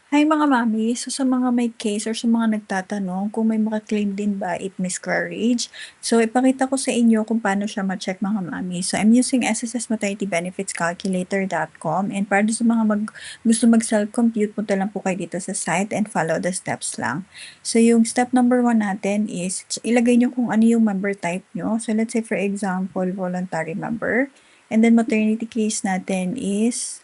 Hi mga mami, so sa mga may case or sa mga nagtatanong kung may maka-claim din ba if miscarriage, so ipakita ko sa inyo kung paano siya ma-check mga mami. So I'm using SSS Maternity Benefits Calculator.com, and para sa mga gusto mag-self-compute, punta lang po kayo dito sa site and follow the steps lang. So yung step number 1 natin is ilagay nyo kung ano yung member type nyo. So let's say for example, voluntary member. And then maternity case natin is,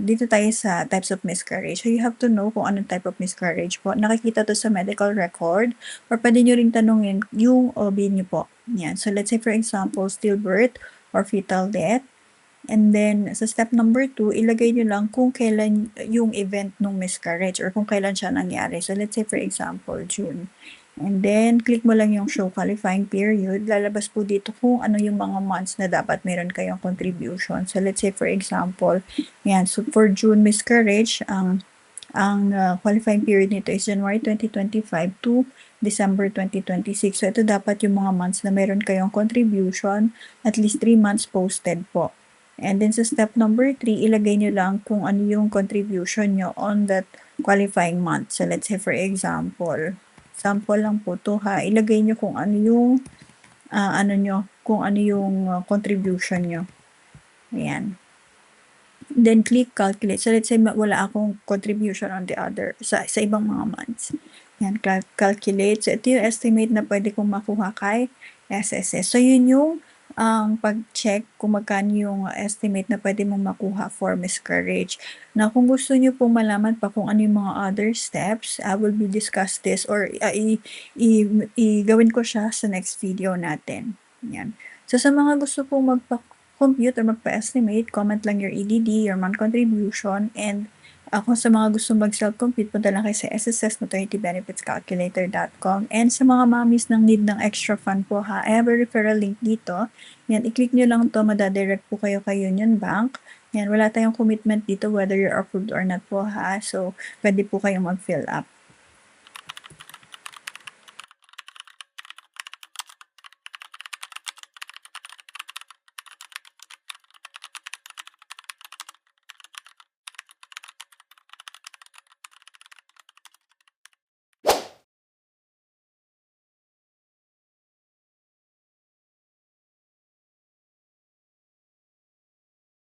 dito tayo sa types of miscarriage. So you have to know kung anong type of miscarriage po. Nakikita to sa medical record, or pwede nyo ring tanungin yung OB nyo po. Yan. So let's say for example, stillbirth or fetal death. And then sa step number 2, ilagay nyo lang kung kailan yung event ng miscarriage or kung kailan siya nangyari. So let's say for example, June. And then, click mo lang yung show qualifying period. Lalabas po dito kung ano yung mga months na dapat meron kayong contribution. So, let's say for example, yan. So, for June miscarriage, ang qualifying period nito is January 2025 to December 2026. So, ito dapat yung mga months na meron kayong contribution, at least 3 months posted po. And then, sa step number 3, ilagay nyo lang kung ano yung contribution nyo on that qualifying month. So, let's say for example, sample lang po to ha. Ilagay nyo kung ano yung contribution nyo. Ayan. Then click calculate. So let's say wala akong contribution on the other sa ibang mga months. Ayan, calculate. So ito yung estimate na pwede kong makuha kay SSS. So yun yung pag-check kung magkano yung estimate na pwede mong makuha for miscarriage. Na kung gusto nyo pong malaman pa kung ano yung mga other steps, I will be discuss this or gawin ko siya sa next video natin. Yan. So sa mga gusto pong magpa-compute or magpa-estimate, comment lang your EDD, your month contribution, and ako sa mga gusto mag-self-compute, punta lang kayo sa SSS Maternity Benefits Calculator.com. And sa mga mommies nang need ng extra fund po ha, I have a referral link dito. Yan, i-click nyo lang to, madadirect po kayo kay Union Bank. Yan, wala tayong commitment dito whether you're approved or not po ha. So, pwede po kayong mag-fill up.